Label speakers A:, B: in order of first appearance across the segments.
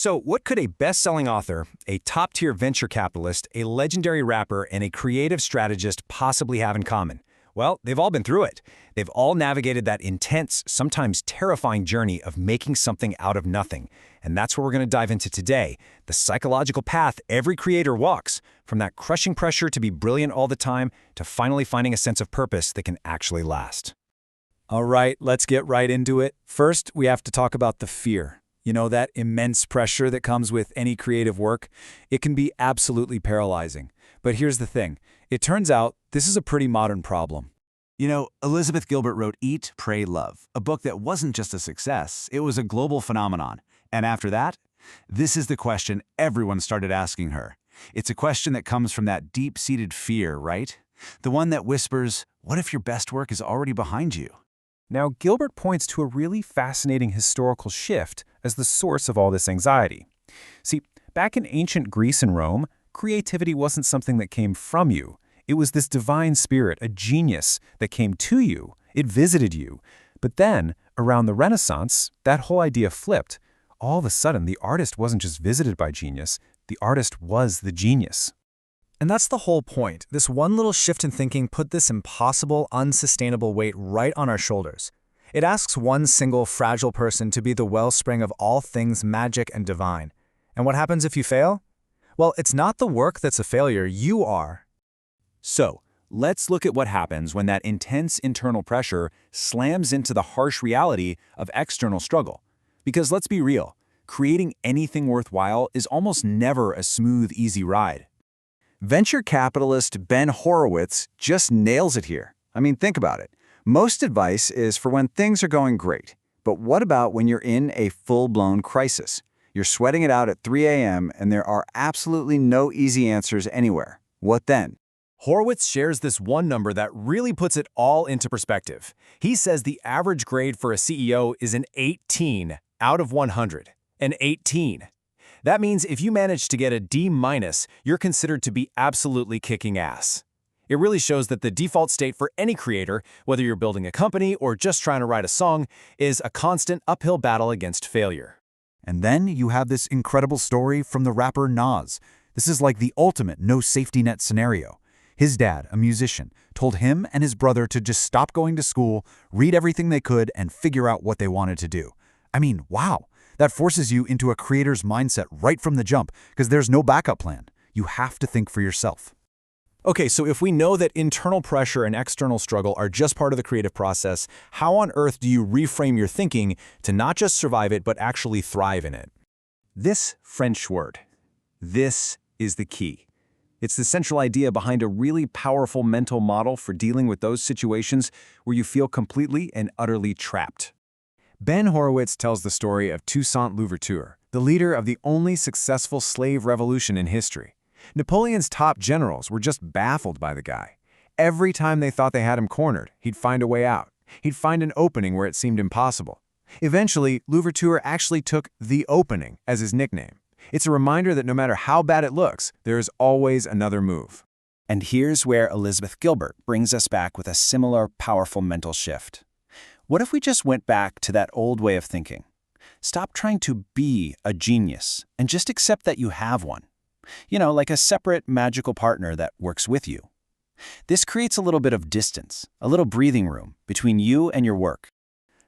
A: So, what could a best-selling author, a top-tier venture capitalist, a legendary rapper, and a creative strategist possibly have in common? Well, they've all been through it. They've all navigated that intense, sometimes terrifying journey of making something out of nothing. And that's what we're going to dive into today, the psychological path every creator walks, from that crushing pressure to be brilliant all the time to finally finding a sense of purpose that can actually last.
B: All right, let's get right into it. First, we have to talk about the fear. You know, that immense pressure that comes with any creative work. It can be absolutely paralyzing. But here's the thing. It turns out this is a pretty modern problem.
C: You know, Elizabeth Gilbert wrote Eat, Pray, Love, a book that wasn't just a success, it was a global phenomenon. And after that, this is the question everyone started asking her. It's a question that comes from that deep-seated fear, right? The one that whispers, what if your best work is already behind you?
D: Now, Gilbert points to a really fascinating historical shift as the source of all this anxiety. See, back in ancient Greece and Rome, creativity wasn't something that came from you. It was this divine spirit, a genius, that came to you. It visited you. But then, around the Renaissance, that whole idea flipped. All of a sudden, the artist wasn't just visited by genius, the artist was the genius.
E: And that's the whole point. This one little shift in thinking put this impossible, unsustainable weight right on our shoulders. It asks one single fragile person to be the wellspring of all things magic and divine. And what happens if you fail? Well, it's not the work that's a failure, you are.
A: So, let's look at what happens when that intense internal pressure slams into the harsh reality of external struggle. Because let's be real, creating anything worthwhile is almost never a smooth, easy ride. Venture capitalist Ben Horowitz just nails it here. I mean, think about it. Most advice is for when things are going great. But what about when you're in a full-blown crisis? You're sweating it out at 3 a.m. and there are absolutely no easy answers anywhere. What then?
B: Horowitz shares this one number that really puts it all into perspective. He says the average grade for a CEO is an 18 out of 100. An 18. That means if you manage to get a D-, you're considered to be absolutely kicking ass. It really shows that the default state for any creator, whether you're building a company or just trying to write a song, is a constant uphill battle against failure.
C: And then you have this incredible story from the rapper Nas. This is like the ultimate no safety net scenario. His dad, a musician, told him and his brother to just stop going to school, read everything they could, and figure out what they wanted to do. I mean, wow. That forces you into a creator's mindset right from the jump, because there's no backup plan. You have to think for yourself.
B: Okay, so if we know that internal pressure and external struggle are just part of the creative process, how on earth do you reframe your thinking to not just survive it, but actually thrive in it?
A: This French word, this is the key. It's the central idea behind a really powerful mental model for dealing with those situations where you feel completely and utterly trapped.
B: Ben Horowitz tells the story of Toussaint Louverture, the leader of the only successful slave revolution in history. Napoleon's top generals were just baffled by the guy. Every time they thought they had him cornered, he'd find a way out. He'd find an opening where it seemed impossible. Eventually, Louverture actually took the opening as his nickname. It's a reminder that no matter how bad it looks, there is always another move.
A: And here's where Elizabeth Gilbert brings us back with a similar powerful mental shift. What if we just went back to that old way of thinking? Stop trying to be a genius and just accept that you have one. You know, like a separate magical partner that works with you. This creates a little bit of distance, a little breathing room between you and your work.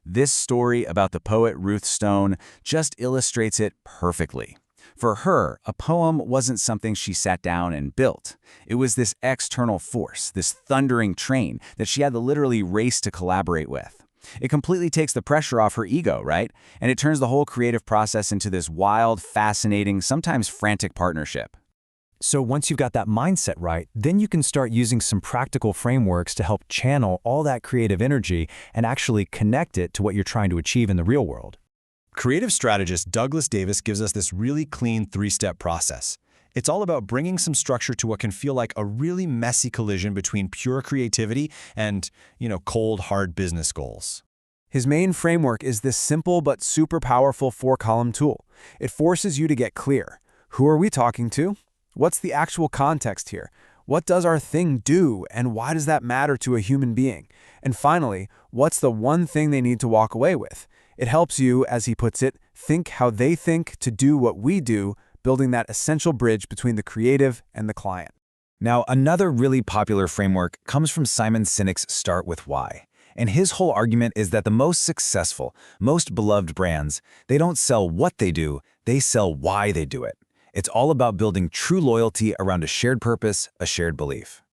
A: This story about the poet Ruth Stone just illustrates it perfectly. For her, a poem wasn't something she sat down and built. It was this external force, this thundering train that she had to literally race to collaborate with. It completely takes the pressure off her ego, right? And it turns the whole creative process into this wild, fascinating, sometimes frantic partnership.
D: So once you've got that mindset right, then you can start using some practical frameworks to help channel all that creative energy and actually connect it to what you're trying to achieve in the real world.
B: Creative strategist Douglas Davis gives us this really clean 3-step process. It's all about bringing some structure to what can feel like a really messy collision between pure creativity and, cold, hard business goals. His main framework is this simple but super powerful 4-column tool. It forces you to get clear. Who are we talking to? What's the actual context here? What does our thing do, and why does that matter to a human being? And finally, what's the one thing they need to walk away with?
C: It helps you, as he puts it, think how they think to do what we do, building that essential bridge between the creative and the client.
B: Now, another really popular framework comes from Simon Sinek's Start With Why. And his whole argument is that the most successful, most beloved brands, they don't sell what they do, they sell why they do it. It's all about building true loyalty around a shared purpose, a shared belief.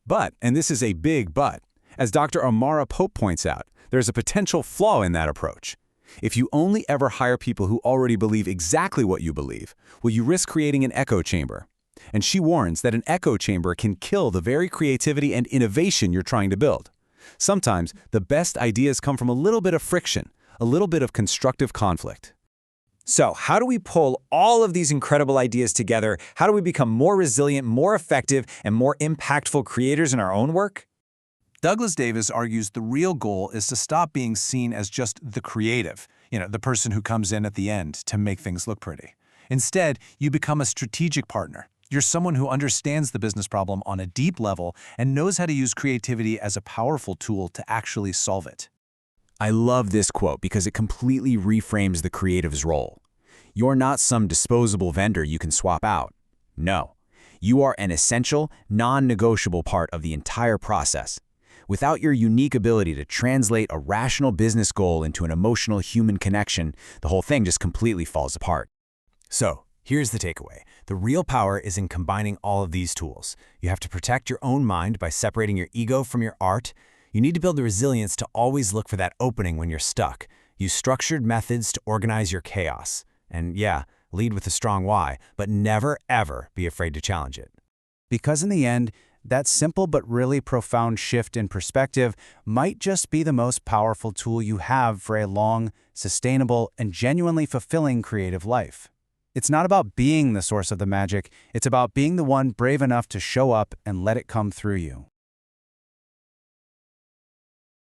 D: But, and this is a big but, as Dr. Amara Pope points out, there's a potential flaw in that approach. If you only ever hire people who already believe exactly what you believe, will you risk creating an echo chamber? And she warns that an echo chamber can kill the very creativity and innovation you're trying to build. Sometimes, the best ideas come from a little bit of friction, a little bit of constructive conflict.
B: So, how do we pull all of these incredible ideas together? How do we become more resilient, more effective, and more impactful creators in our own work?
A: Douglas Davis argues the real goal is to stop being seen as just the creative, the person who comes in at the end to make things look pretty. Instead, you become a strategic partner. You're someone who understands the business problem on a deep level and knows how to use creativity as a powerful tool to actually solve it.
C: I love this quote because it completely reframes the creative's role. You're not some disposable vendor you can swap out. No, you are an essential, non-negotiable part of the entire process. Without your unique ability to translate a rational business goal into an emotional human connection, the whole thing just completely falls apart. So, here's the takeaway. The real power is in combining all of these tools. You have to protect your own mind by separating your ego from your art. You need to build the resilience to always look for that opening when you're stuck. Use structured methods to organize your chaos. And yeah, lead with a strong why, but never, ever be afraid to challenge it. Because in the end, that simple but really profound shift in perspective might just be the most powerful tool you have for a long, sustainable, and genuinely fulfilling creative life. It's not about being the source of the magic, it's about being the one brave enough to show up and let it come through you.